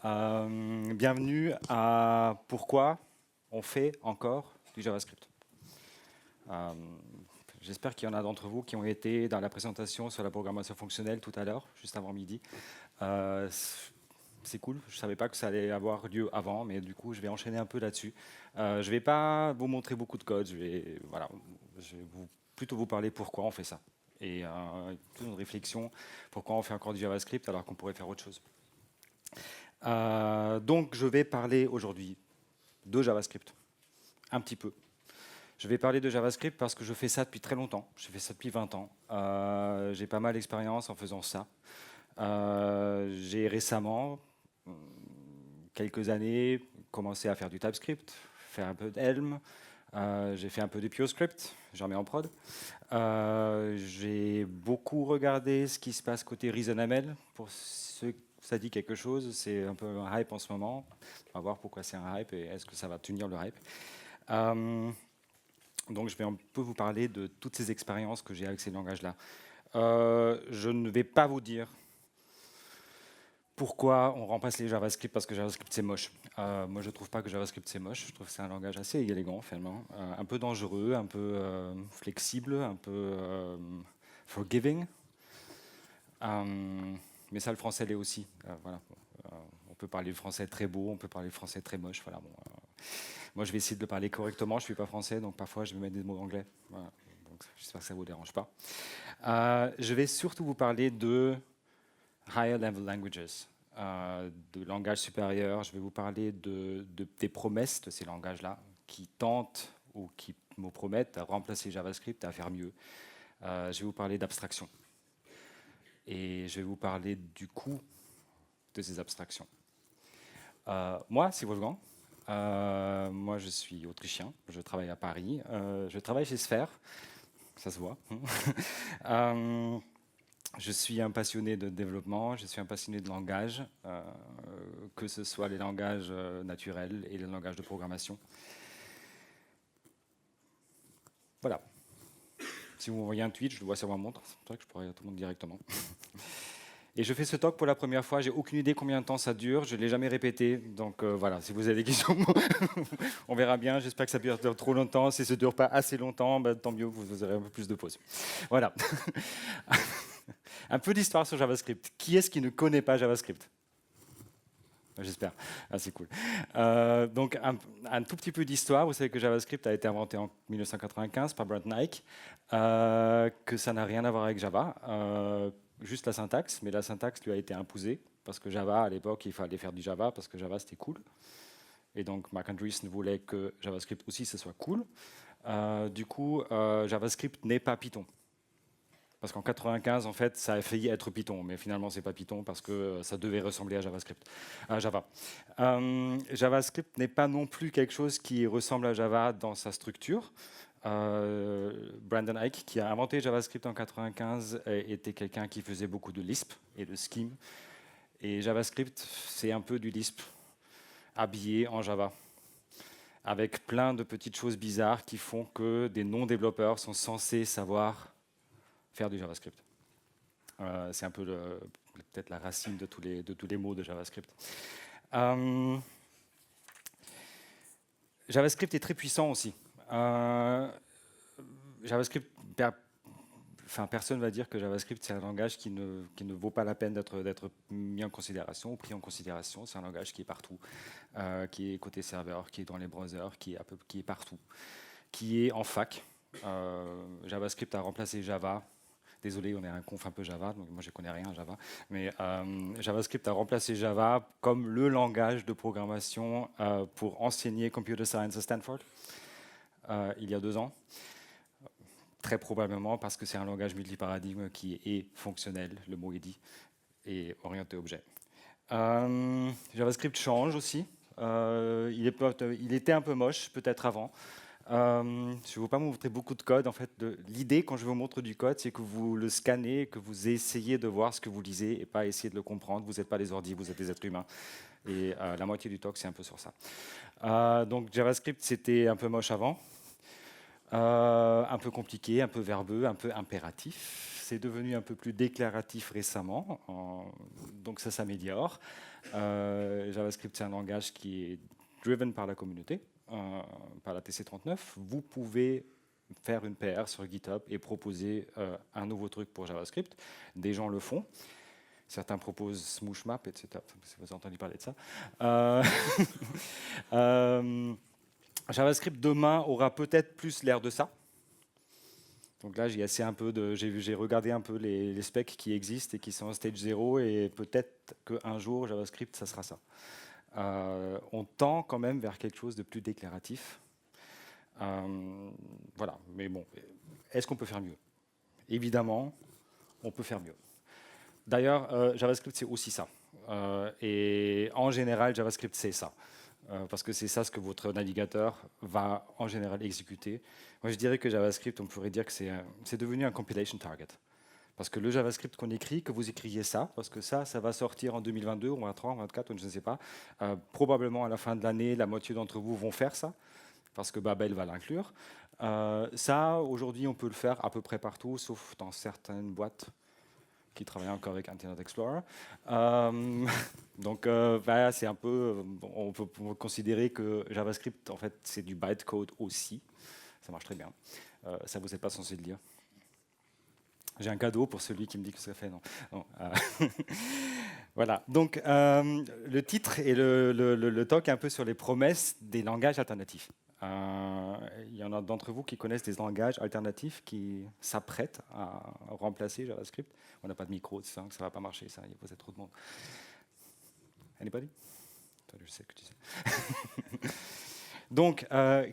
Bienvenue à Pourquoi on fait encore du JavaScript. Euh, J'espère qu'il y en a d'entre vous qui ont été dans la présentation sur la programmation fonctionnelle tout à l'heure, juste avant midi. Euh, c'est cool, je ne savais pas que ça allait avoir lieu avant, mais du coup je vais enchaîner un peu là-dessus. Je ne vais pas vous montrer beaucoup de code, je vais plutôt vous parler pourquoi on fait ça. Et toute une réflexion, pourquoi on fait encore du JavaScript alors qu'on pourrait faire autre chose. Donc je vais parler aujourd'hui de JavaScript, un petit peu. Je vais parler de JavaScript parce que je fais ça depuis très longtemps, je fais ça depuis 20 ans. J'ai pas mal d'expérience en faisant ça. J'ai récemment, quelques années, commencé à faire du TypeScript, faire un peu d'Helm, j'ai fait un peu de PureScript, j'en mets en prod. J'ai beaucoup regardé ce qui se passe côté ReasonML. Pour ceux que ça dit quelque chose, c'est un peu un hype en ce moment. On va voir pourquoi c'est un hype et est-ce que ça va tenir le hype. Donc je vais un peu vous parler de toutes ces expériences que j'ai avec ces langages-là. Je ne vais pas vous dire pourquoi on remplace les JavaScript parce que JavaScript c'est moche. Moi je ne trouve pas que JavaScript c'est moche, je trouve que c'est un langage assez élégant finalement, un peu dangereux, un peu flexible, un peu forgiving. Mais ça le français l'est aussi. Voilà. On peut parler le français très beau, on peut parler le français très moche. Voilà, bon, moi je vais essayer de le parler correctement, je ne suis pas français donc parfois je vais mettre des mots anglais. Voilà. Donc, j'espère que ça ne vous dérange pas. Je vais surtout vous parler de higher level languages, de langages supérieurs. Je vais vous parler des promesses de ces langages-là qui tentent ou qui me promettent à remplacer JavaScript, à faire mieux. Je vais vous parler d'abstraction. Et je vais vous parler du coût de ces abstractions. Moi, c'est Wolfgang. Moi, je suis autrichien. Je travaille à Paris. Je travaille chez Sphere. Ça se voit. Je suis un passionné de développement, je suis un passionné de langage, que ce soit les langages naturels et les langages de programmation. Voilà. Si vous m'envoyez un tweet, je le vois sur ma montre, c'est vrai que je pourrais répondre directement. Et je fais ce talk pour la première fois, j'ai aucune idée combien de temps ça dure, je ne l'ai jamais répété, donc voilà, si vous avez des questions, on verra bien, j'espère que ça ne dure trop longtemps, si ça ne dure pas assez longtemps, bah, tant mieux, vous aurez un peu plus de pause. Voilà. Un peu d'histoire sur JavaScript. Qui est-ce qui ne connaît pas JavaScript? J'espère. Ah, c'est cool. Donc, un tout petit peu d'histoire. Vous savez que JavaScript a été inventé en 1995 par Brent Nike, que ça n'a rien à voir avec Java, juste la syntaxe, mais la syntaxe lui a été imposée parce que Java, à l'époque, il fallait faire du Java parce que Java, c'était cool. Et donc, Mark Andreessen voulait que JavaScript aussi, ce soit cool. Du coup, JavaScript n'est pas Python. Parce qu'en 95, en fait, ça a failli être Python, mais finalement, c'est pas Python parce que ça devait ressembler à JavaScript, à Java. JavaScript n'est pas non plus quelque chose qui ressemble à Java dans sa structure. Brandon Eich, qui a inventé JavaScript en 95, était quelqu'un qui faisait beaucoup de Lisp et de Scheme. Et JavaScript, c'est un peu du Lisp habillé en Java, avec plein de petites choses bizarres qui font que des non-développeurs sont censés savoir faire du JavaScript. C'est un peu peut-être la racine de tous les mots de JavaScript. JavaScript est très puissant aussi. JavaScript, personne ne va dire que JavaScript c'est un langage qui ne vaut pas la peine d'être mis en considération ou pris en considération. C'est un langage qui est partout, qui est côté serveur, qui est dans les browsers, qui est partout, qui est en fac. JavaScript a remplacé Java. Désolé, on est un conf un peu Java, donc moi je ne connais rien à Java. Mais JavaScript a remplacé Java comme le langage de programmation pour enseigner Computer Science à Stanford il y a 2 ans. Très probablement parce que c'est un langage multiparadigme qui est fonctionnel, le mot est dit, et orienté objet. JavaScript change aussi. Il était un peu moche peut-être avant. Je ne vais pas vous montrer beaucoup de code. En fait, l'idée, quand je vous montre du code, c'est que vous le scannez, que vous essayez de voir ce que vous lisez et pas essayer de le comprendre. Vous n'êtes pas des ordis, vous êtes des êtres humains. Et la moitié du talk, c'est un peu sur ça. Donc JavaScript, c'était un peu moche avant. Un peu compliqué, un peu verbeux, un peu impératif. C'est devenu un peu plus déclaratif récemment, donc ça s'améliore. JavaScript, c'est un langage qui est driven par la communauté, par la TC39. Vous pouvez faire une PR sur GitHub et proposer un nouveau truc pour JavaScript. Des gens le font. Certains proposent Smooshmap, etc. Si vous avez entendu parler de ça. JavaScript demain aura peut-être plus l'air de ça. Donc là, j'ai regardé un peu les specs qui existent et qui sont en stage 0 et peut-être qu'un jour, JavaScript, ça sera ça. On tend quand même vers quelque chose de plus déclaratif. Voilà, mais bon, est-ce qu'on peut faire mieux? Évidemment, on peut faire mieux. D'ailleurs, JavaScript, c'est aussi ça. Et en général, JavaScript, c'est ça. Parce que c'est ça ce que votre navigateur va en général exécuter. Moi, je dirais que JavaScript, on pourrait dire que c'est devenu un compilation target. Parce que le JavaScript qu'on écrit, que vous écriviez ça, parce que ça va sortir en 2022, ou en 2023, en 2024, je ne sais pas. Probablement à la fin de l'année, la moitié d'entre vous vont faire ça, parce que Babel va l'inclure. Ça, aujourd'hui, on peut le faire à peu près partout, sauf dans certaines boîtes qui travaille encore avec Internet Explorer. Donc, c'est un peu, on peut considérer que JavaScript, en fait, c'est du bytecode aussi. Ça marche très bien. Ça, vous n'êtes pas censé le dire. J'ai un cadeau pour celui qui me dit que ça fait non. Voilà. Donc, le titre et le talk est un peu sur les promesses des langages alternatifs. Il y en a d'entre vous qui connaissent des langages alternatifs qui s'apprêtent à remplacer JavaScript. On n'a pas de micro, ça ne va pas marcher, ça. Il y a trop de monde. Anybody? Toi, je sais que tu sais. Donc, là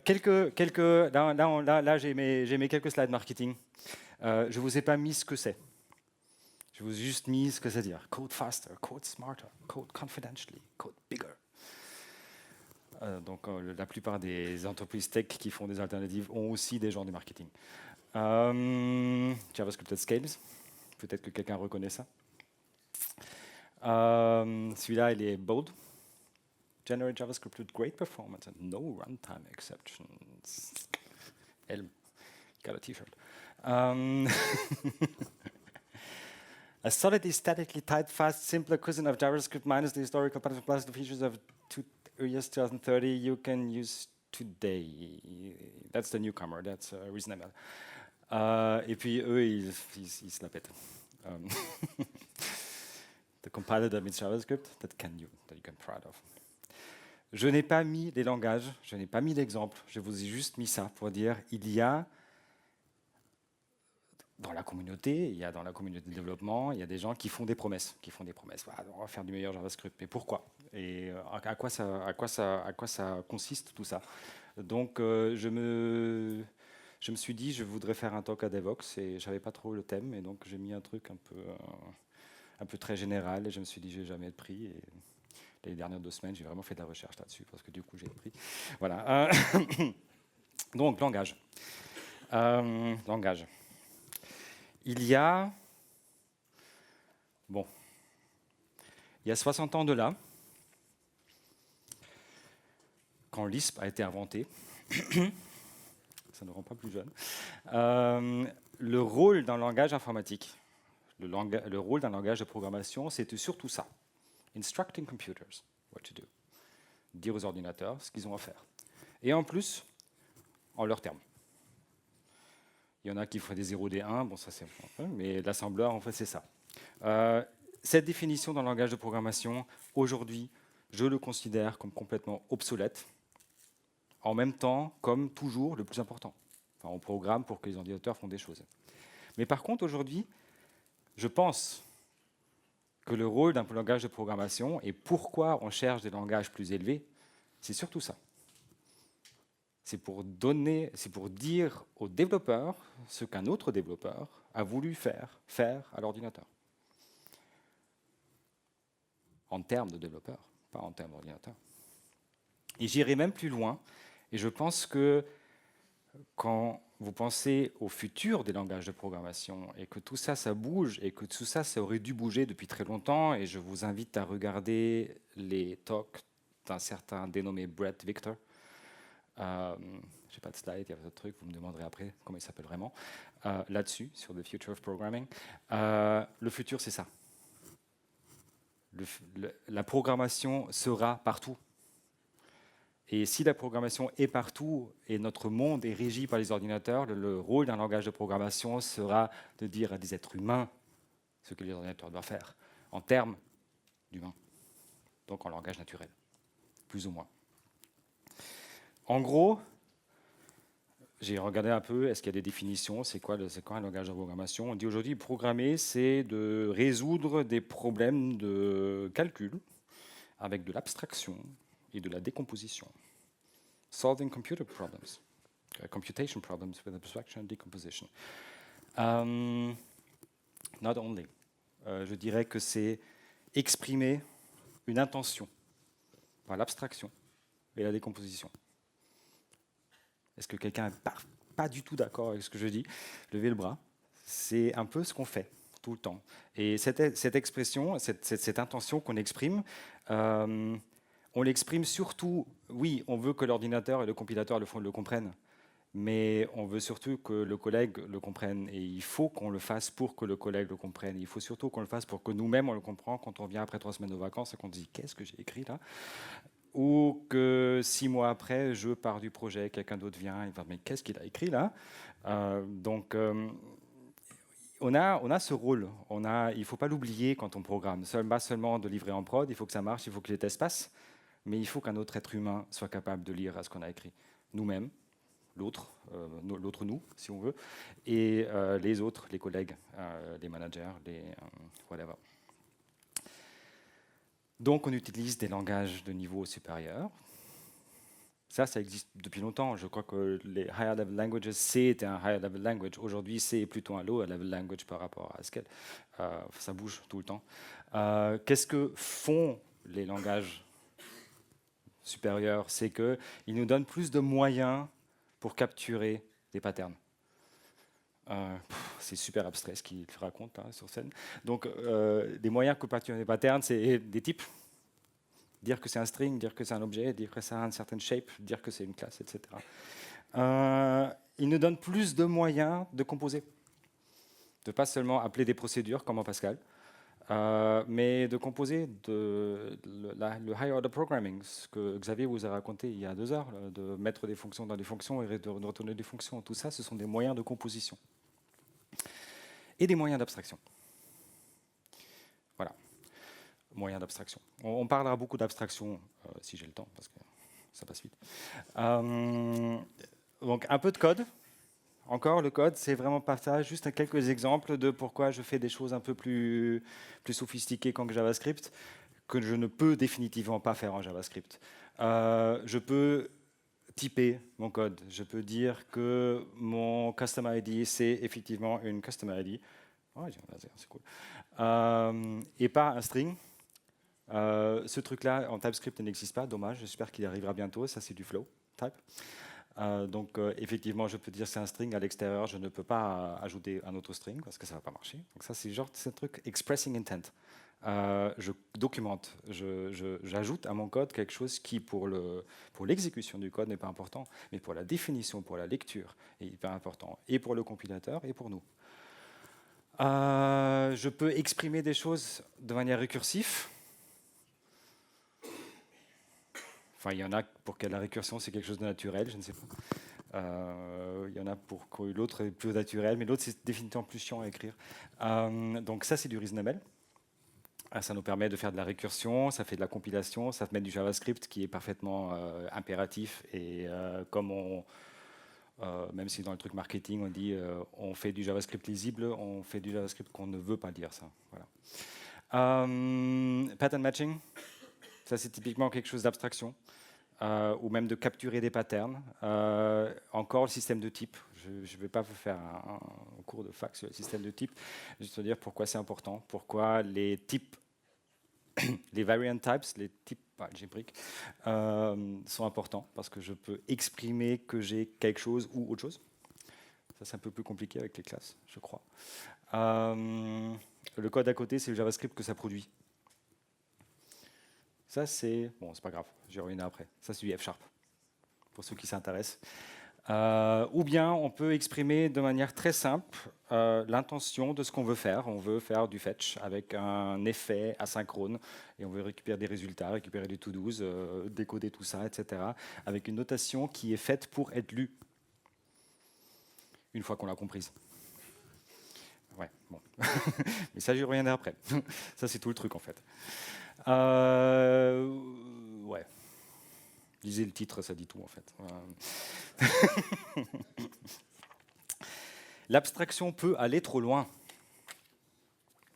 j'ai mes quelques slides marketing. Je ne vous ai pas mis ce que c'est. Je vous ai juste mis ce que ça veut dire. Code faster, code smarter, code confidentially, code bigger. Donc, la plupart des entreprises tech qui font des alternatives ont aussi des gens de marketing. JavaScript at Scales. Peut-être que quelqu'un reconnaît ça. Celui-là, il est bold. Generate JavaScript with great performance and no runtime exceptions. Elle, got a t-shirt. A solid, statically typed, fast, simpler cousin of JavaScript minus the historical patterns plus the features of years 2030 you can use today. That's the newcomer, that's reasonable. Et puis eux, ils se la pètent. The compiler that means JavaScript that you can proud of. Je n'ai pas mis les langages, je n'ai pas mis d'exemple, je vous ai juste mis ça pour dire il y a dans la communauté de développement, il y a des gens qui font des promesses, Voilà, on va faire du meilleur JavaScript. Mais pourquoi? Et à quoi ça consiste tout ça? Donc je me suis dit je voudrais faire un talk à Devoxx et je savais pas trop le thème et donc j'ai mis un truc un peu très général et je me suis dit je vais jamais être pris. Et les dernières 2 semaines, j'ai vraiment fait de la recherche là-dessus parce que du coup j'ai pris. Voilà. Donc langage. Langage. Il y a 60 ans de là, quand Lisp a été inventé, ça ne rend pas plus jeune, le rôle d'un langage informatique, le rôle d'un langage de programmation, c'était surtout ça. Instructing computers what to do. Dire aux ordinateurs ce qu'ils ont à faire. Et en plus, en leurs termes. Il y en a qui font des 0, des 1, bon ça c'est... Mais l'assembleur, en fait, c'est ça. Cette définition dans le langage de programmation, aujourd'hui, je le considère comme complètement obsolète, en même temps, comme toujours, le plus important. Enfin, on programme pour que les ordinateurs font des choses. Mais par contre, aujourd'hui, je pense que le rôle d'un langage de programmation, et pourquoi on cherche des langages plus élevés, c'est surtout ça. C'est pour dire aux développeurs ce qu'un autre développeur a voulu faire à l'ordinateur. En termes de développeur, pas en termes d'ordinateur. Et j'irai même plus loin, et je pense que quand vous pensez au futur des langages de programmation et que tout ça, ça bouge et que tout ça, ça aurait dû bouger depuis très longtemps, et je vous invite à regarder les talks d'un certain dénommé Brett Victor. Je n'ai pas de slide, il y a d'autres trucs, vous me demanderez après comment il s'appelle vraiment, là-dessus, sur The Future of Programming. Le futur, c'est ça. La programmation sera partout. Et si la programmation est partout et notre monde est régi par les ordinateurs, le rôle d'un langage de programmation sera de dire à des êtres humains ce que les ordinateurs doivent faire, en termes d'humains, donc en langage naturel, plus ou moins. En gros, j'ai regardé un peu, est-ce qu'il y a des définitions, c'est quoi un langage de programmation? On dit aujourd'hui, programmer, c'est de résoudre des problèmes de calcul avec de l'abstraction et de la décomposition. Solving computer problems, computation problems with abstraction and decomposition. Not only. Je dirais que c'est exprimer une intention par l'abstraction et la décomposition. Est-ce que quelqu'un n'est pas du tout d'accord avec ce que je dis? Levez le bras. C'est un peu ce qu'on fait tout le temps. Et cette expression, cette intention qu'on exprime, on l'exprime surtout, oui, on veut que l'ordinateur et le compilateur le comprennent, mais on veut surtout que le collègue le comprenne. Et il faut qu'on le fasse pour que le collègue le comprenne. Il faut surtout qu'on le fasse pour que nous-mêmes, on le comprenne quand on vient après 3 semaines de vacances et qu'on dit « Qu'est-ce que j'ai écrit là ?» Ou que 6 mois après, je pars du projet, quelqu'un d'autre vient, il va, mais qu'est-ce qu'il a écrit là? On a ce rôle, il ne faut pas l'oublier quand on programme. Pas seulement de livrer en prod, il faut que ça marche, il faut que les tests passent, mais il faut qu'un autre être humain soit capable de lire ce qu'on a écrit. Nous-mêmes, l'autre nous, si on veut, et les autres, les collègues, les managers, les whatever. Donc, on utilise des langages de niveau supérieur. Ça existe depuis longtemps. Je crois que les higher level languages, C était un higher level language. Aujourd'hui, C est plutôt un lower level language par rapport à Haskell. Ça bouge tout le temps. Qu'est-ce que font les langages supérieurs? C'est qu'ils nous donnent plus de moyens pour capturer des patterns. C'est super abstrait ce qu'il raconte hein, sur scène. Donc, des moyens pour capturer des patterns, c'est des types. Dire que c'est un string, dire que c'est un objet, dire que ça a une certaine shape, dire que c'est une classe, etc. Il nous donne plus de moyens de composer. De ne pas seulement appeler des procédures comme en Pascal, mais de composer le high order programming, ce que Xavier vous a raconté il y a 2 heures, de mettre des fonctions dans des fonctions et de retourner des fonctions. Tout ça, ce sont des moyens de composition. Et des moyens d'abstraction. Voilà. Moyens d'abstraction. On parlera beaucoup d'abstraction si j'ai le temps, parce que ça passe vite. Donc un peu de code. Encore, le code, c'est vraiment pas ça. Juste quelques exemples de pourquoi je fais des choses un peu plus sophistiquées qu'en JavaScript, que je ne peux définitivement pas faire en JavaScript. Je peux typer mon code. Je peux dire que mon Customer ID, c'est effectivement une Customer ID. Oh, c'est cool. Et pas un string. Ce truc-là, en TypeScript, n'existe pas, dommage, j'espère qu'il arrivera bientôt, ça c'est du flow type. Donc effectivement, je peux dire c'est un string, à l'extérieur, je ne peux pas ajouter un autre string, parce que ça ne va pas marcher. Donc ça, c'est un truc expressing intent. Je documente, j'ajoute à mon code quelque chose qui, pour l'exécution du code, n'est pas important, mais pour la définition, pour la lecture, est hyper important, et pour le compilateur, et pour nous. Je peux exprimer des choses de manière récursive. Enfin, il y en a pour que la récursion, c'est quelque chose de naturel, je ne sais pas. Il y en a pour que l'autre est plus naturel, mais l'autre, c'est définitivement plus chiant à écrire. Donc ça, c'est du reasonable. Ça nous permet de faire de la récursion, ça fait de la compilation, ça te met du JavaScript qui est parfaitement impératif. Et même si dans le truc marketing, on dit on fait du JavaScript lisible, on fait du JavaScript qu'on ne veut pas dire ça. Voilà. Pattern matching, ça c'est typiquement quelque chose d'abstraction. Ou même de capturer des patterns. Encore le système de type. Je ne vais pas vous faire un cours de fac sur le système de type, juste dire pourquoi c'est important, pourquoi les types, les variant types, les types algébriques, sont importants, parce que je peux exprimer que j'ai quelque chose ou autre chose. Ça, c'est un peu plus compliqué avec les classes, je crois. Le code à côté, c'est le JavaScript que ça produit. Ça, c'est... Bon, c'est pas grave, j'y reviendrai après. Ça, c'est du F#, pour ceux qui s'intéressent. Ou bien on peut exprimer de manière très simple l'intention de ce qu'on veut faire. On veut faire du fetch avec un effet asynchrone et on veut récupérer des résultats, récupérer des to-dos, décoder tout ça, etc. avec une notation qui est faite pour être lue une fois qu'on l'a comprise. Ouais, bon. Mais ça, j'y reviendrai après. Ça, c'est tout le truc en fait. Ouais. Lisez le titre, ça dit tout en fait. L'abstraction peut aller trop loin.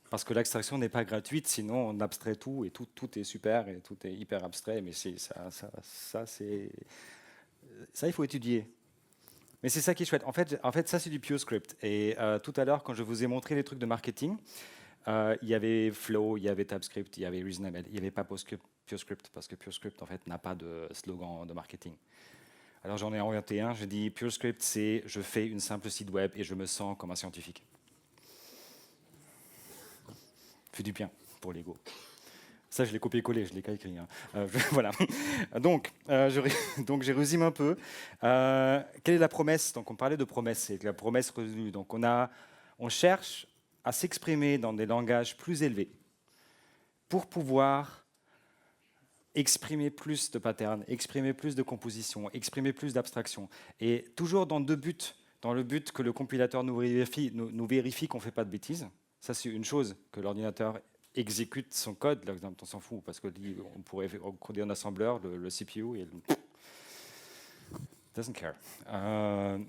Parce que l'abstraction n'est pas gratuite, sinon on abstrait tout et tout est super et tout est hyper abstrait. Mais ça, il faut étudier. Mais c'est ça qui est chouette. En fait ça, c'est du PureScript. Et tout à l'heure, quand je vous ai montré les trucs de marketing, il y avait Flow, il y avait TypeScript, il y avait ReasonML. Il n'y avait pas PureScript, parce que PureScript, en fait, n'a pas de slogan de marketing. Alors j'en ai inventé un, je dis PureScript, c'est je fais une simple site web et je me sens comme un scientifique. Fait du bien pour l'ego. Ça, je l'ai copié-collé, je l'ai qu'à écrit. Hein. Voilà. Donc, je résume un peu. Quelle est la promesse? Donc, on parlait de promesse, c'est la promesse résolue. Donc, on cherche à s'exprimer dans des langages plus élevés pour pouvoir exprimer plus de patterns, exprimer plus de compositions, exprimer plus d'abstractions. Et toujours dans deux buts. Dans le but que le compilateur nous vérifie qu'on ne fait pas de bêtises. Ça, c'est une chose, que l'ordinateur exécute son code. Là, on s'en fout, parce que on pourrait coder un assembleur, le CPU, et doesn't care.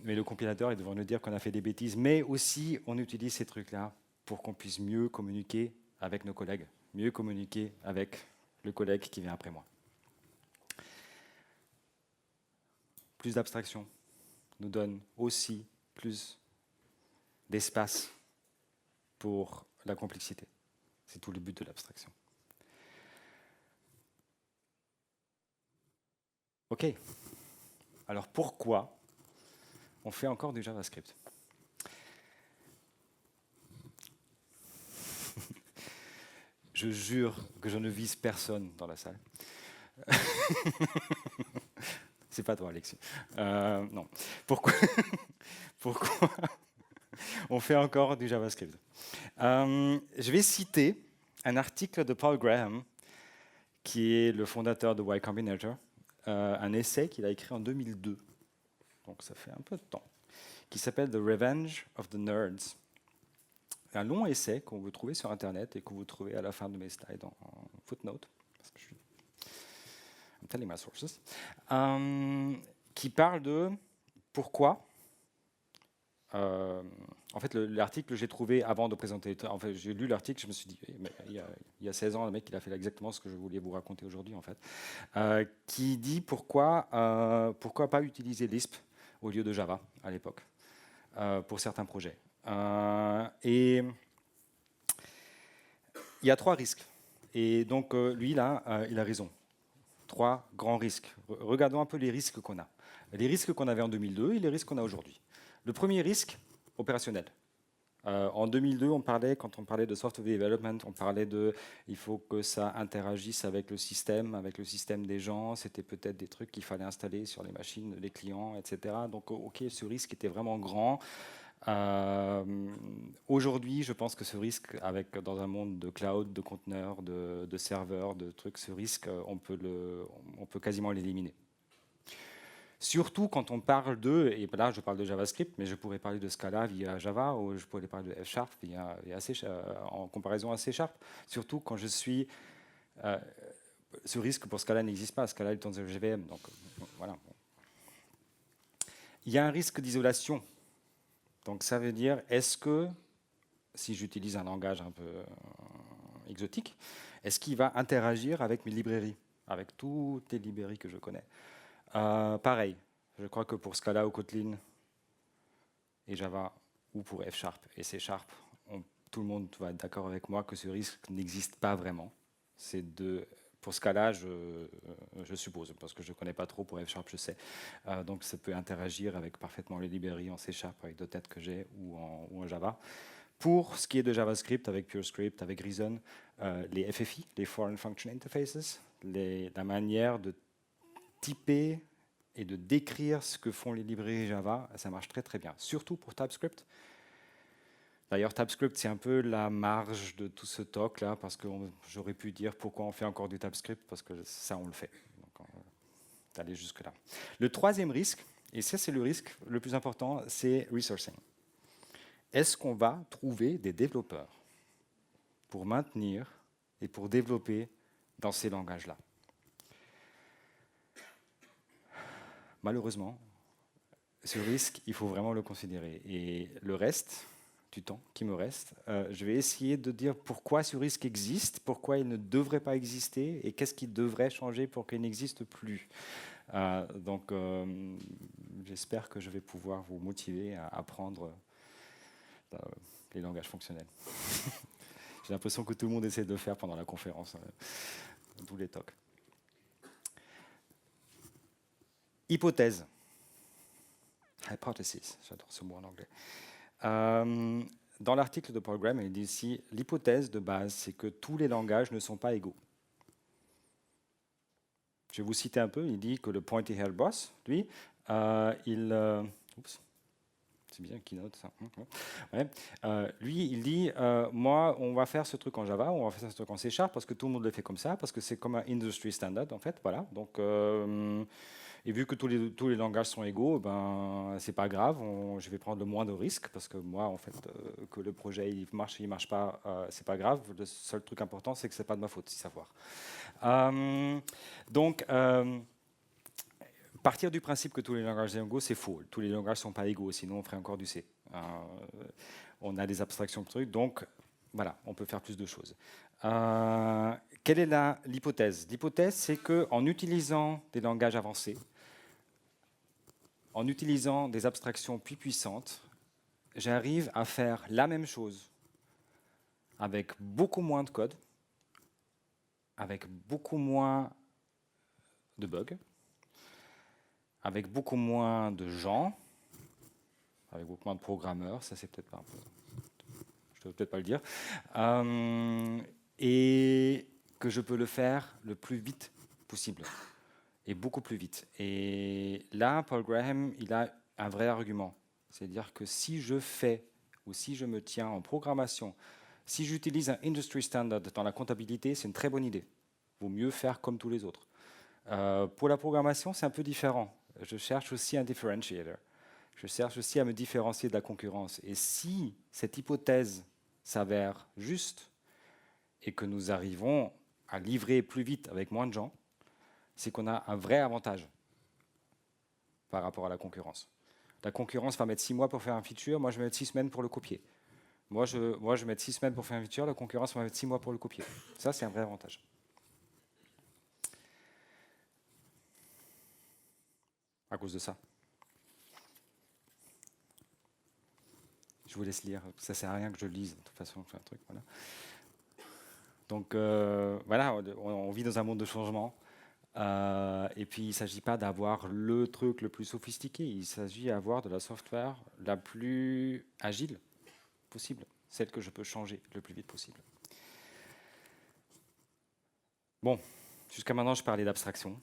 Mais le compilateur, il devrait nous dire qu'on a fait des bêtises. Mais aussi, on utilise ces trucs-là pour qu'on puisse mieux communiquer avec nos collègues, mieux communiquer avec le collègue qui vient après moi. Plus d'abstraction nous donne aussi plus d'espace pour la complexité. C'est tout le but de l'abstraction. OK. Alors pourquoi on fait encore du JavaScript? Je jure que je ne vise personne dans la salle. C'est pas toi, Alexis. Non. Pourquoi on fait encore du JavaScript? Je vais citer un article de Paul Graham, qui est le fondateur de Y Combinator, un essai qu'il a écrit en 2002, donc ça fait un peu de temps, qui s'appelle The Revenge of the Nerds. Un long essai qu'on peut trouver sur Internet et que vous trouvez à la fin de mes slides en footnote, parce que je suis I'm telling my sources, qui parle de pourquoi. En fait, l'article que j'ai trouvé avant de présenter, en fait, j'ai lu l'article, je me suis dit, mais il y a 16 ans, le mec, il a fait exactement ce que je voulais vous raconter aujourd'hui, en fait, qui dit pourquoi pas utiliser Lisp au lieu de Java à l'époque pour certains projets. Et il y a 3 risques. Et donc, lui, là, il a raison. 3 grands risques. Regardons un peu les risques qu'on a. Les risques qu'on avait en 2002 et les risques qu'on a aujourd'hui. Le premier risque, opérationnel. En 2002, quand on parlait de software development, on parlait de il faut que ça interagisse avec le système des gens. C'était peut-être des trucs qu'il fallait installer sur les machines des clients, etc. Donc, ok, ce risque était vraiment grand. Aujourd'hui, je pense que ce risque, dans un monde de cloud, de conteneurs, de serveurs, de trucs, ce risque, on peut quasiment l'éliminer. Surtout quand on parle et là je parle de JavaScript, mais je pourrais parler de Scala via Java, ou je pourrais parler de F# en comparaison à C#. Surtout quand je suis... ce risque pour Scala n'existe pas, Scala est dans le JVM, donc voilà. Il y a un risque d'isolation. Donc ça veut dire, est-ce que, si j'utilise un langage un peu exotique, est-ce qu'il va interagir avec mes librairies, avec toutes les librairies que je connais? Pareil, je crois que pour Scala ou Kotlin et Java, ou pour F# et C#, tout le monde va être d'accord avec moi que ce risque n'existe pas vraiment. Pour Scala, je suppose, parce que je ne connais pas trop, pour F#, je sais. Donc ça peut interagir avec parfaitement les librairies en C# avec d'autres têtes que j'ai, ou en Java. Pour ce qui est de JavaScript, avec PureScript, avec Reason, les FFI, les Foreign Function Interfaces, la manière de typer et de décrire ce que font les librairies Java, ça marche très très bien, surtout pour TypeScript. D'ailleurs, TypeScript, c'est un peu la marge de tout ce talk là, parce que j'aurais pu dire pourquoi on fait encore du TypeScript, parce que ça, on le fait. Donc, on va aller jusque-là. Le troisième risque, et ça c'est le risque le plus important, c'est resourcing. Est-ce qu'on va trouver des développeurs pour maintenir et pour développer dans ces langages-là? Malheureusement, ce risque, il faut vraiment le considérer. Et le reste du temps qui me reste, je vais essayer de dire pourquoi ce risque existe, pourquoi il ne devrait pas exister et qu'est-ce qui devrait changer pour qu'il n'existe plus. Donc, j'espère que je vais pouvoir vous motiver à apprendre les langages fonctionnels. J'ai l'impression que tout le monde essaie de le faire pendant la conférence, tous les talks. Hypothèse. Hypothesis, j'adore ce mot en anglais. Dans l'article de Paul Graham, il dit ici, l'hypothèse de base, c'est que tous les langages ne sont pas égaux. Je vais vous citer un peu, il dit que le pointy-haired boss, lui, oups, c'est bien Keynote ça. Ouais. Lui, il dit, moi, on va faire ce truc en Java, on va faire ce truc en C# parce que tout le monde le fait comme ça, parce que c'est comme un industry standard en fait, voilà. Donc, et vu que tous les langages sont égaux, ben c'est pas grave, je vais prendre le moins de risques parce que moi, en fait, que le projet il marche pas, c'est pas grave. Le seul truc important, c'est que c'est pas de ma faute, si savoir. Donc partir du principe que tous les langages sont égaux, c'est faux. Tous les langages ne sont pas égaux, sinon on ferait encore du C. On a des abstractions de trucs, donc voilà, on peut faire plus de choses. Quelle est l'hypothèse? L'hypothèse, c'est qu'en utilisant des langages avancés, en utilisant des abstractions plus puissantes, j'arrive à faire la même chose avec beaucoup moins de code, avec beaucoup moins de bugs, avec beaucoup moins de gens, avec beaucoup moins de programmeurs, ça c'est peut-être pas un peu, je ne dois peut-être pas le dire, et que je peux le faire le plus vite possible, et beaucoup plus vite. Et là, Paul Graham, il a un vrai argument, c'est-à-dire que si je fais, ou si je me tiens en programmation, si j'utilise un industry standard dans la comptabilité, c'est une très bonne idée. Il vaut mieux faire comme tous les autres. Pour la programmation, c'est un peu différent. Je cherche aussi un differentiator. Je cherche aussi à me différencier de la concurrence. Et si cette hypothèse s'avère juste et que nous arrivons à livrer plus vite avec moins de gens, c'est qu'on a un vrai avantage par rapport à la concurrence. La concurrence va mettre 6 mois pour faire un feature, moi je vais mettre 6 semaines pour le copier. Moi je vais mettre 6 semaines pour faire un feature, la concurrence va mettre 6 mois pour le copier. Ça, c'est un vrai avantage. À cause de ça. Je vous laisse lire, ça ne sert à rien que je lise, de toute façon, je fais un truc, voilà. Donc voilà, on vit dans un monde de changement, et puis il ne s'agit pas d'avoir le truc le plus sophistiqué, il s'agit d'avoir de la software la plus agile possible, celle que je peux changer le plus vite possible. Bon, jusqu'à maintenant je parlais d'abstraction,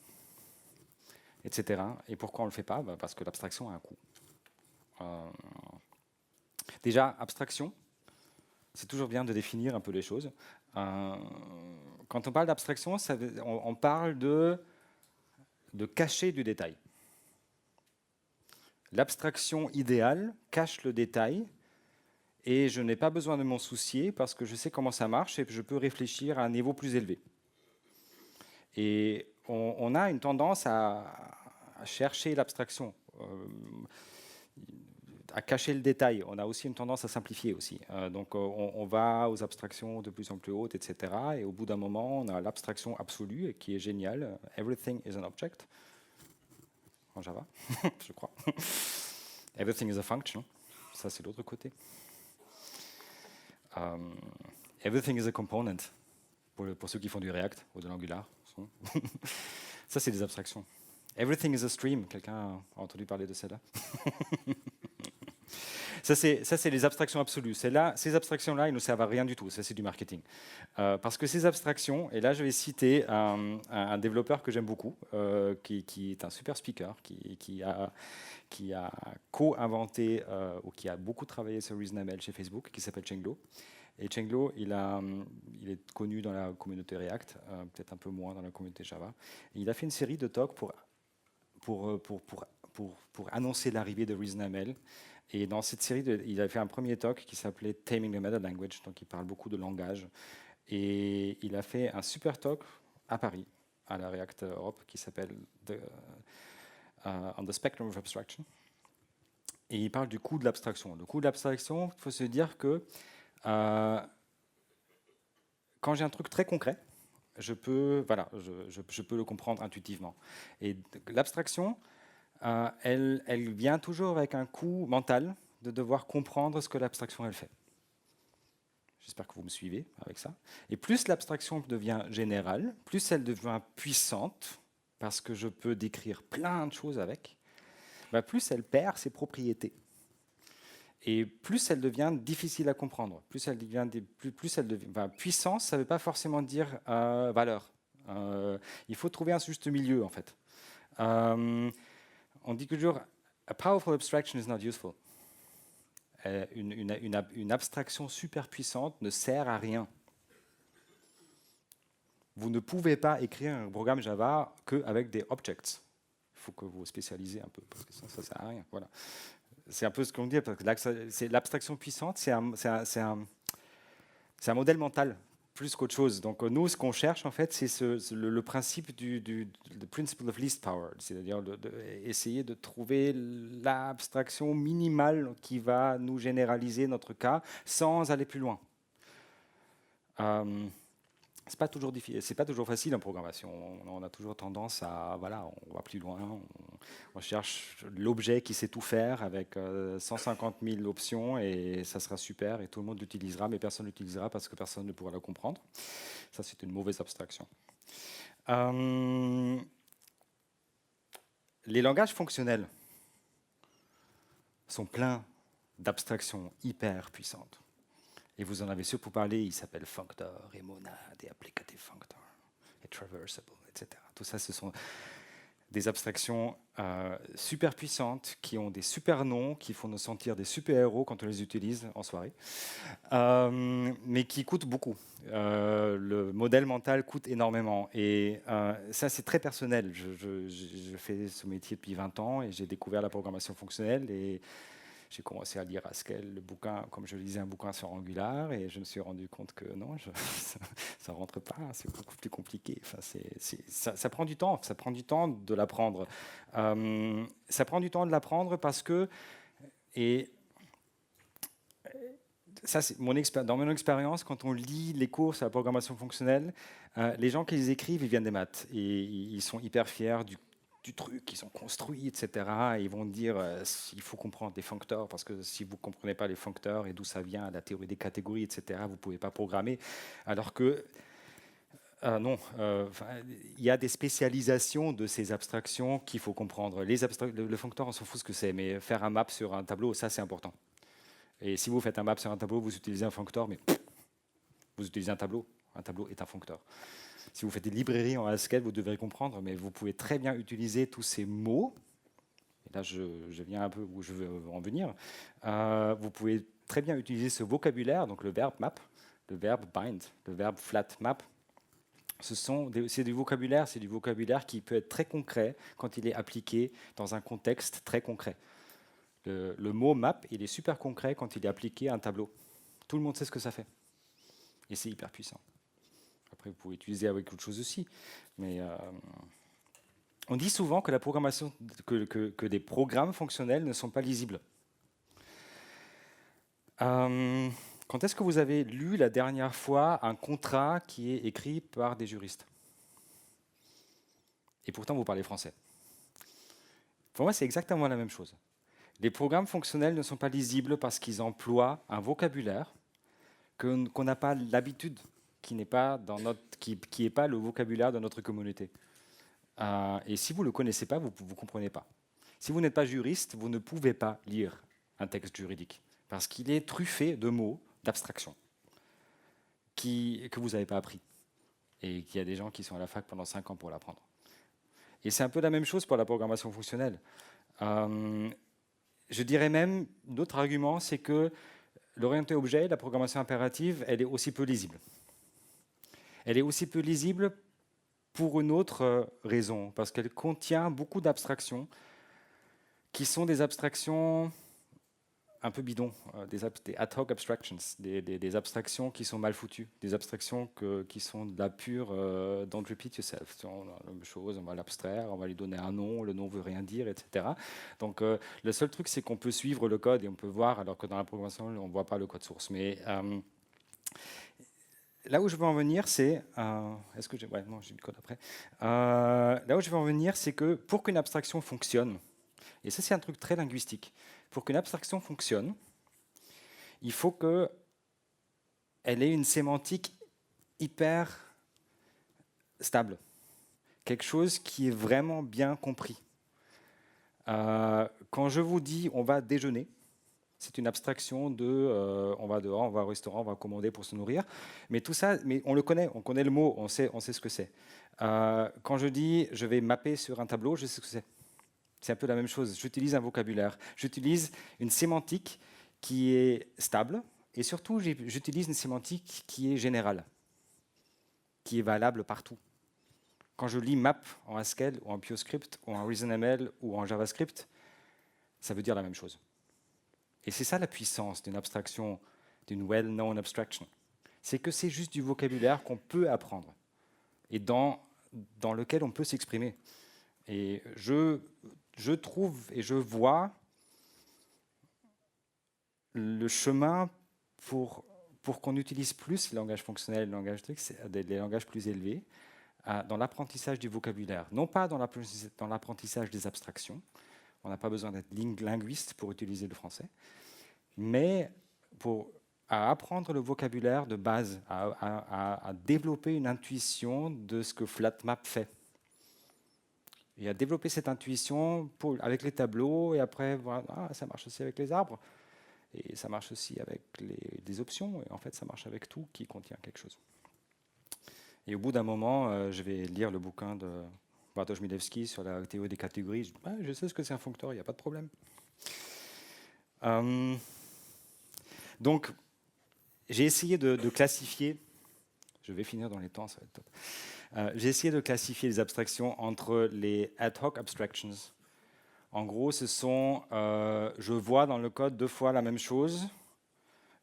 etc. Et pourquoi on ne le fait pas? Parce que l'abstraction a un coût. Déjà, abstraction, c'est toujours bien de définir un peu les choses. Quand on parle d'abstraction, on parle de cacher du détail. L'abstraction idéale cache le détail et je n'ai pas besoin de m'en soucier parce que je sais comment ça marche et que je peux réfléchir à un niveau plus élevé. Et on a une tendance à chercher l'abstraction, à cacher le détail. On a aussi une tendance à simplifier aussi. Donc on va aux abstractions de plus en plus hautes, etc. Et au bout d'un moment, on a l'abstraction absolue qui est géniale. Everything is an object. En Java, je crois. Everything is a function. Ça, c'est l'autre côté. Everything is a component. Pour ceux qui font du React ou de l'Angular. Ça, c'est des abstractions. Everything is a stream. Quelqu'un a entendu parler de celle-là? Ça, c'est les abstractions absolues. Ces abstractions-là, ils ne servent à rien du tout. Ça, c'est du marketing. Parce que ces abstractions, et là, je vais citer un développeur que j'aime beaucoup, qui est un super speaker, qui a co-inventé ou qui a beaucoup travaillé sur ReasonML chez Facebook, qui s'appelle Cheng Lo. Et Cheng Lo, il est connu dans la communauté React, peut-être un peu moins dans la communauté Java. Et il a fait une série de talks pour annoncer l'arrivée de ReasonML. Et dans cette série, il a fait un premier talk qui s'appelait Taming the Meta Language, donc il parle beaucoup de langage. Et il a fait un super talk à Paris, à la React Europe, qui s'appelle On the Spectrum of Abstraction. Et il parle du coût de l'abstraction. Le coût de l'abstraction, il faut se dire que quand j'ai un truc très concret, je peux le comprendre intuitivement. Et l'abstraction, elle vient toujours avec un coût mental de devoir comprendre ce que l'abstraction elle fait. J'espère que vous me suivez avec ça. Et plus l'abstraction devient générale, plus elle devient puissante, parce que je peux décrire plein de choses avec, plus elle perd ses propriétés. Et plus elle devient difficile à comprendre, plus elle devient puissance, ça ne veut pas forcément dire valeur. Il faut trouver un juste milieu, en fait. On dit toujours, a powerful abstraction is not useful. Une abstraction super puissante ne sert à rien. Vous ne pouvez pas écrire un programme Java qu'avec des objects. Il faut que vous spécialisez un peu, parce que ça ne sert à rien. Voilà. C'est un peu ce qu'on dit, parce que l'abstraction puissante, c'est un modèle mental, plus qu'autre chose. Donc nous, ce qu'on cherche, en fait, c'est le principe du principle of least power, c'est-à-dire essayer de trouver l'abstraction minimale qui va nous généraliser notre cas sans aller plus loin. C'est pas toujours difficile, c'est pas toujours facile en programmation. On a toujours tendance à, on va plus loin, on cherche l'objet qui sait tout faire avec 150 000 options et ça sera super et tout le monde l'utilisera, mais personne ne l'utilisera parce que personne ne pourra la comprendre. Ça, c'est une mauvaise abstraction. Les langages fonctionnels sont pleins d'abstractions hyper puissantes. Et vous en avez surtout parlé, il s'appelle functor, et monade, et applicative functor, et traversable, etc. Tout ça, ce sont des abstractions super puissantes, qui ont des super noms, qui font nous sentir des super-héros quand on les utilise en soirée, mais qui coûtent beaucoup. Le modèle mental coûte énormément. Et ça, c'est très personnel. Je fais ce métier depuis 20 ans, et j'ai découvert la programmation fonctionnelle, et j'ai commencé à lire Haskell, le bouquin, comme je lisais un bouquin sur Angular, et je me suis rendu compte que non, ça ne rentre pas, c'est beaucoup plus compliqué. Enfin, ça prend du temps, ça prend du temps de l'apprendre. Ça prend du temps de l'apprendre parce que, et ça, dans mon expérience, quand on lit les cours sur la programmation fonctionnelle, les gens qui les écrivent, ils viennent des maths, et ils sont hyper fiers du truc qu'ils ont construit, etc. Et ils vont dire il faut comprendre des functors, parce que si vous ne comprenez pas les functors et d'où ça vient, la théorie des catégories, etc., vous ne pouvez pas programmer. Alors que, non, il y a des spécialisations de ces abstractions qu'il faut comprendre. Le functor, on s'en fout ce que c'est, mais faire un map sur un tableau, ça, c'est important. Et si vous faites un map sur un tableau, vous utilisez un functor, mais vous utilisez un tableau. Un tableau est un functor. Si vous faites des librairies en Haskell, vous devrez comprendre, mais vous pouvez très bien utiliser tous ces mots. Et là, je viens un peu où je veux en venir. Vous pouvez très bien utiliser ce vocabulaire, donc le verbe map, le verbe bind, le verbe flat map. C'est du vocabulaire qui peut être très concret quand il est appliqué dans un contexte très concret. Le mot map, il est super concret quand il est appliqué à un tableau. Tout le monde sait ce que ça fait. Et c'est hyper puissant. Après, vous pouvez utiliser avec autre chose aussi. Mais on dit souvent que la programmation, que des programmes fonctionnels ne sont pas lisibles. Quand est-ce que vous avez lu la dernière fois un contrat qui est écrit par des juristes? Et pourtant, vous parlez français. Pour moi, c'est exactement la même chose. Les programmes fonctionnels ne sont pas lisibles parce qu'ils emploient un vocabulaire qu'on n'a pas l'habitude, qui n'est pas le vocabulaire de notre communauté. Et si vous ne le connaissez pas, vous ne comprenez pas. Si vous n'êtes pas juriste, vous ne pouvez pas lire un texte juridique. parce qu'il est truffé de mots, d'abstractions, que vous n'avez pas appris. Et qu'il y a des gens qui sont à la fac pendant 5 ans pour l'apprendre. Et c'est un peu la même chose pour la programmation fonctionnelle. Je dirais même, d'autres arguments, c'est que l'orienté objet, la programmation impérative, elle est aussi peu lisible. Elle est aussi peu lisible pour une autre raison, parce qu'elle contient beaucoup d'abstractions qui sont des abstractions un peu bidons, des ad hoc abstractions, des abstractions qui sont mal foutues, des abstractions qui sont de la pure don't repeat yourself. On a la même chose, on va l'abstraire, on va lui donner un nom, le nom veut rien dire, etc. Donc le seul truc, c'est qu'on peut suivre le code et on peut voir, alors que dans la programmation, on ne voit pas le code source. Mais là où je veux en venir, c'est... Est-ce que j'ai... Ouais, non, j'ai le code après. Là où je veux en venir, c'est que pour qu'une abstraction fonctionne, et ça c'est un truc très linguistique, pour qu'une abstraction fonctionne, il faut qu'elle ait une sémantique hyper stable, quelque chose qui est vraiment bien compris. Quand je vous dis on va déjeuner, c'est une abstraction de on va dehors, on va au restaurant, on va commander pour se nourrir. Mais tout ça, mais on le connaît, on connaît le mot, on sait ce que c'est. Quand je dis je vais mapper sur un tableau, je sais ce que c'est. C'est un peu la même chose. J'utilise un vocabulaire. J'utilise une sémantique qui est stable et surtout j'utilise une sémantique qui est générale, qui est valable partout. Quand je lis map en Haskell ou en PureScript ou en ReasonML ou en JavaScript, ça veut dire la même chose. Et c'est ça la puissance d'une abstraction, d'une well-known abstraction. C'est que c'est juste du vocabulaire qu'on peut apprendre et dans lequel on peut s'exprimer. Et je trouve et je vois le chemin pour qu'on utilise plus les langages fonctionnels, les langages plus élevés, dans l'apprentissage du vocabulaire. Non pas dans l'apprentissage des abstractions, on n'a pas besoin d'être linguiste pour utiliser le français, mais à apprendre le vocabulaire de base, à développer une intuition de ce que FlatMap fait. Et à développer cette intuition avec les tableaux, et après, voilà, ça marche aussi avec les arbres, et ça marche aussi avec des options, et en fait, ça marche avec tout qui contient quelque chose. Et au bout d'un moment, je vais lire le bouquin de Bartosz Milewski sur la théorie des catégories. Je sais ce que c'est un functeur, il n'y a pas de problème. Donc, j'ai essayé de classifier, je vais finir dans les temps, ça va être top. J'ai essayé de classifier les abstractions entre les ad hoc abstractions. En gros, ce sont, je vois dans le code 2 fois la même chose.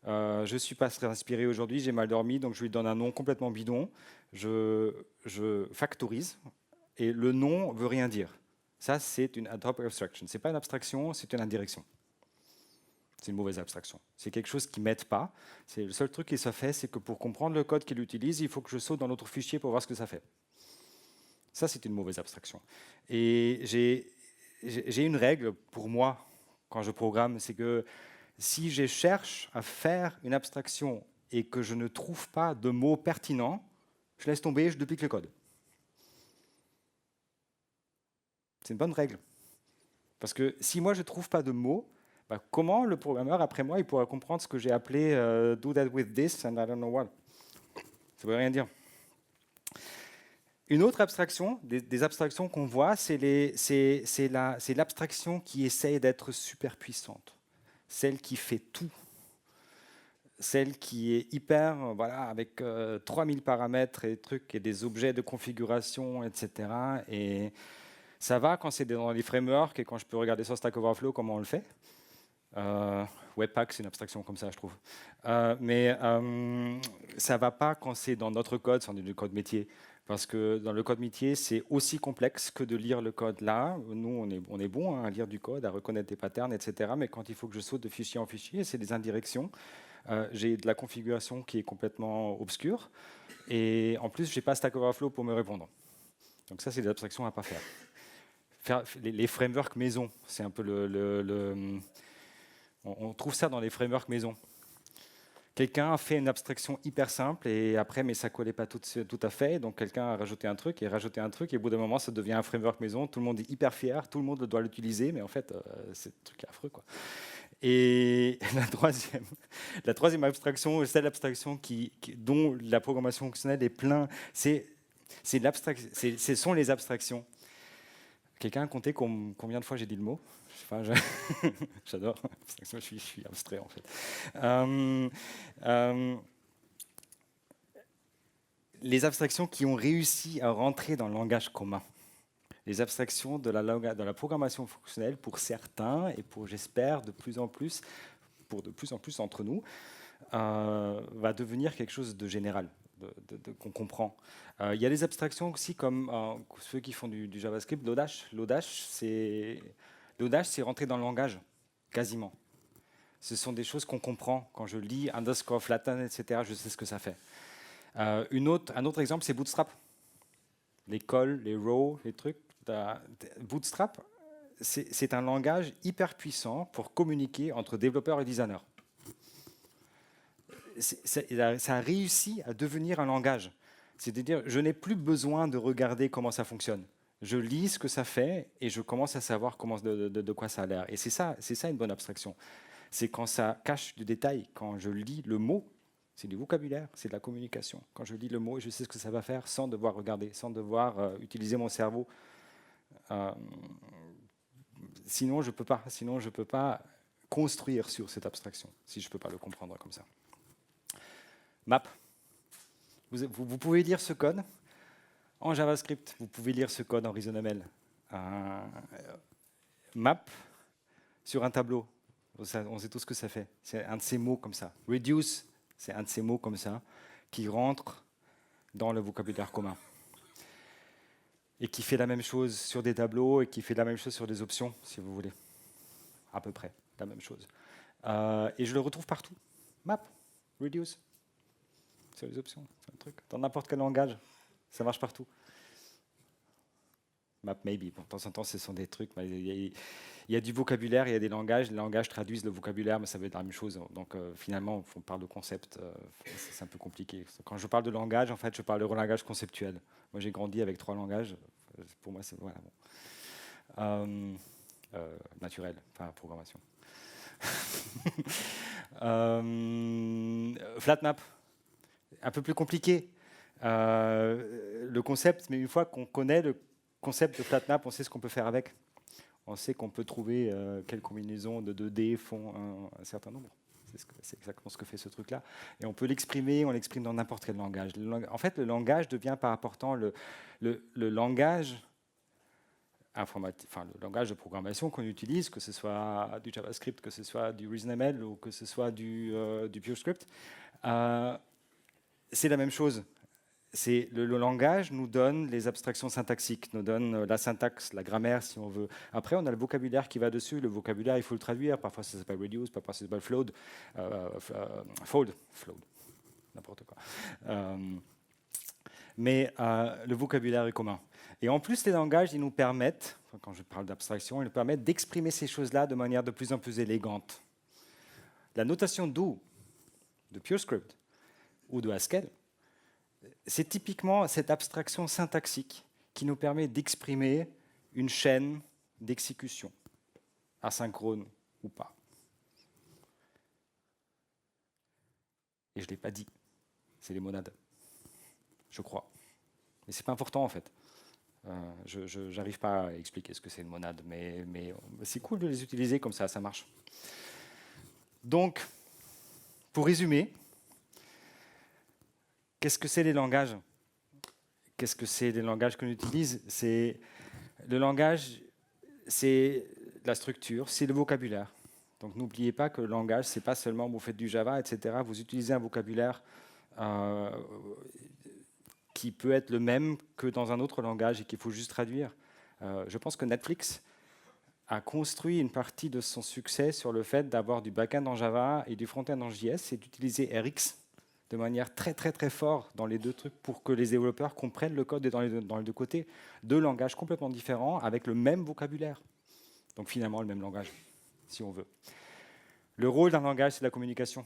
Je ne suis pas très inspiré aujourd'hui, j'ai mal dormi, donc je lui donne un nom complètement bidon. Je factorise et le nom ne veut rien dire. Ça, c'est une ad hoc abstraction. Ce n'est pas une abstraction, c'est une indirection. C'est une mauvaise abstraction. C'est quelque chose qui ne m'aide pas. Le seul truc qui se fait, c'est que pour comprendre le code qu'il utilise, il faut que je saute dans l'autre fichier pour voir ce que ça fait. Ça, c'est une mauvaise abstraction. Et j'ai une règle pour moi, quand je programme, c'est que si je cherche à faire une abstraction et que je ne trouve pas de mots pertinents, je laisse tomber, je duplique le code. C'est une bonne règle. Parce que si moi, je ne trouve pas de mots, comment le programmeur, après moi, il pourra comprendre ce que j'ai appelé do that with this and I don't know what. Ça ne veut rien dire. Une autre abstraction, des abstractions qu'on voit, c'est l'abstraction qui essaye d'être super puissante. Celle qui fait tout. Celle qui est hyper, voilà, avec 3000 paramètres et trucs et des objets de configuration, etc. Et ça va quand c'est dans les frameworks et quand je peux regarder sur Stack Overflow comment on le fait. Webpack, c'est une abstraction comme ça, je trouve. Mais ça ne va pas quand c'est dans notre code, c'est du code métier. Parce que dans le code métier, c'est aussi complexe que de lire le code là. Nous, on est bon à lire du code, à reconnaître des patterns, etc. Mais quand il faut que je saute de fichier en fichier, c'est des indirections. J'ai de la configuration qui est complètement obscure. Et en plus, je n'ai pas Stack Overflow pour me répondre. Donc ça, c'est des abstractions à ne pas faire. Les frameworks maison, c'est un peu on trouve ça dans les frameworks maison. Quelqu'un a fait une abstraction hyper simple et après, mais ça ne collait pas tout à fait. Donc quelqu'un a rajouté un truc et au bout d'un moment, ça devient un framework maison. Tout le monde est hyper fier, tout le monde doit l'utiliser, mais en fait, c'est un truc affreux, quoi. Et la troisième abstraction, c'est l'abstraction dont la programmation fonctionnelle est plein. Ce sont les abstractions. Quelqu'un a compté combien de fois j'ai dit le mot? J'adore. Je suis abstrait en fait. Les abstractions qui ont réussi à rentrer dans le langage commun. Les abstractions de la programmation fonctionnelle pour certains et pour, j'espère, de plus en plus d'entre nous, va devenir quelque chose de général, qu'on comprend. Il y a des abstractions aussi comme ceux qui font du JavaScript, l'Audace. L'Audace, c'est rentrer dans le langage, quasiment. Ce sont des choses qu'on comprend. Quand je lis underscore, flatten, etc., je sais ce que ça fait. Un autre exemple, c'est Bootstrap. Les calls, les rows, les trucs. Bootstrap, c'est un langage hyper puissant pour communiquer entre développeurs et designers. Ça a réussi à devenir un langage. C'est-à-dire, je n'ai plus besoin de regarder comment ça fonctionne. Je lis ce que ça fait et je commence à savoir de quoi ça a l'air. Et c'est ça une bonne abstraction. C'est quand ça cache du détail, quand je lis le mot, c'est du vocabulaire, c'est de la communication. Quand je lis le mot, je sais ce que ça va faire sans devoir regarder, sans devoir utiliser mon cerveau. Sinon, je ne peux pas construire sur cette abstraction, si je ne peux pas le comprendre comme ça. Map. Vous pouvez lire ce code en JavaScript, vous pouvez lire ce code en ReasonML. Map sur un tableau, on sait tout ce que ça fait. C'est un de ces mots comme ça. Reduce, c'est un de ces mots comme ça qui rentre dans le vocabulaire commun. Et qui fait la même chose sur des tableaux et qui fait la même chose sur des options, si vous voulez. À peu près, la même chose. Et je le retrouve partout. Map, reduce, sur les options, c'est un truc. Dans n'importe quel langage, ça marche partout. Map, maybe. Bon, de temps en temps, ce sont des trucs. Il y a du vocabulaire, il y a des langages. Les langages traduisent le vocabulaire, mais ça veut être la même chose. Donc, finalement, on parle de concept. C'est un peu compliqué. Quand je parle de langage, en fait, je parle de langage conceptuel. Moi, j'ai grandi avec 3 langages. Pour moi, c'est voilà, bon. Naturel, enfin programmation. Flatmap, un peu plus compliqué. Le concept, mais une fois qu'on connaît le concept de flatmap, on sait ce qu'on peut faire avec. On sait qu'on peut trouver quelles combinaisons de 2D font un certain nombre. C'est exactement ce que fait ce truc-là. Et on peut l'exprimer, on l'exprime dans n'importe quel langage. En fait, le langage devient pas important. Le langage le langage de programmation qu'on utilise, que ce soit du JavaScript, que ce soit du ReasonML ou que ce soit du PureScript, c'est la même chose. Le langage nous donne les abstractions syntaxiques, nous donne la syntaxe, la grammaire si on veut. Après, on a le vocabulaire qui va dessus. Le vocabulaire, il faut le traduire. Parfois, ça s'appelle reduce, parfois, ça s'appelle fold, n'importe quoi. Mais le vocabulaire est commun. Et en plus, les langages, ils nous permettent, quand je parle d'abstraction, ils nous permettent d'exprimer ces choses-là de manière de plus en plus élégante. La notation do de PureScript ou de Haskell, c'est typiquement cette abstraction syntaxique qui nous permet d'exprimer une chaîne d'exécution, asynchrone ou pas. Et je ne l'ai pas dit, c'est les monades, je crois. Mais ce n'est pas important en fait. Je n'arrive pas à expliquer ce que c'est une monade, mais c'est cool de les utiliser comme ça marche. Donc, pour résumer, qu'est-ce que c'est les langages? Qu'est-ce que c'est les langages qu'on utilise? Le langage, c'est la structure, c'est le vocabulaire. Donc n'oubliez pas que le langage, ce n'est pas seulement vous faites du Java, etc. Vous utilisez un vocabulaire qui peut être le même que dans un autre langage et qu'il faut juste traduire. Je pense que Netflix a construit une partie de son succès sur le fait d'avoir du back-end en Java et du front-end en JS et d'utiliser RX de manière très très très forte dans les deux trucs pour que les développeurs comprennent le code dans les deux côtés. 2 langages complètement différents avec le même vocabulaire. Donc finalement le même langage, si on veut. Le rôle d'un langage, c'est la communication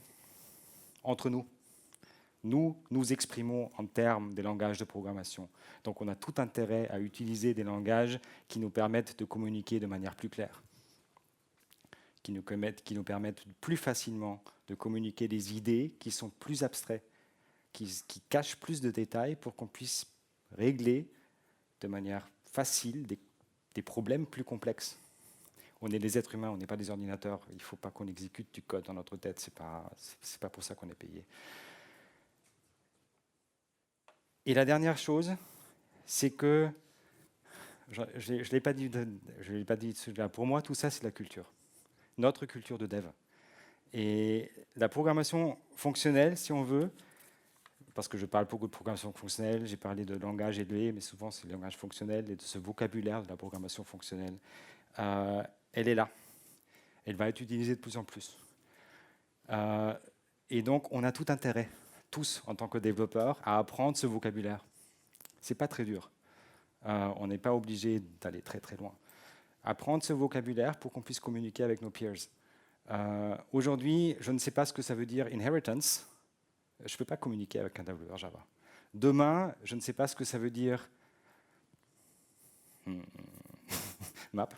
entre nous. Nous nous exprimons en termes des langages de programmation. Donc on a tout intérêt à utiliser des langages qui nous permettent de communiquer de manière plus claire, qui nous permettent plus facilement de communiquer des idées qui sont plus abstraites, qui cachent plus de détails pour qu'on puisse régler de manière facile des problèmes plus complexes. On est des êtres humains, on n'est pas des ordinateurs. Il ne faut pas qu'on exécute du code dans notre tête. C'est pas pour ça qu'on est payé. Et la dernière chose, c'est que, je ne l'ai pas dit, pour moi, tout ça, c'est la culture. Notre culture de dev. Et la programmation fonctionnelle, si on veut, parce que je parle beaucoup de programmation fonctionnelle, j'ai parlé de langage élevé, mais souvent c'est le langage fonctionnel et de ce vocabulaire de la programmation fonctionnelle. Elle est là. Elle va être utilisée de plus en plus. Et donc, on a tout intérêt, tous, en tant que développeurs, à apprendre ce vocabulaire. Ce n'est pas très dur. On n'est pas obligé d'aller très très loin. Apprendre ce vocabulaire pour qu'on puisse communiquer avec nos peers. Aujourd'hui, je ne sais pas ce que ça veut dire inheritance. Je ne peux pas communiquer avec un développeur Java. Demain, je ne sais pas ce que ça veut dire map,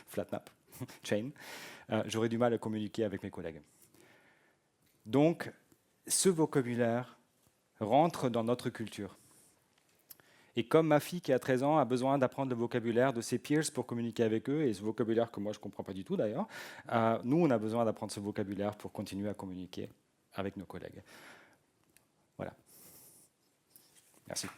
flat map, chain. J'aurais du mal à communiquer avec mes collègues. Donc, ce vocabulaire rentre dans notre culture. Et comme ma fille qui a 13 ans a besoin d'apprendre le vocabulaire de ses peers pour communiquer avec eux, et ce vocabulaire que moi je ne comprends pas du tout d'ailleurs, nous on a besoin d'apprendre ce vocabulaire pour continuer à communiquer avec nos collègues. Voilà. Merci.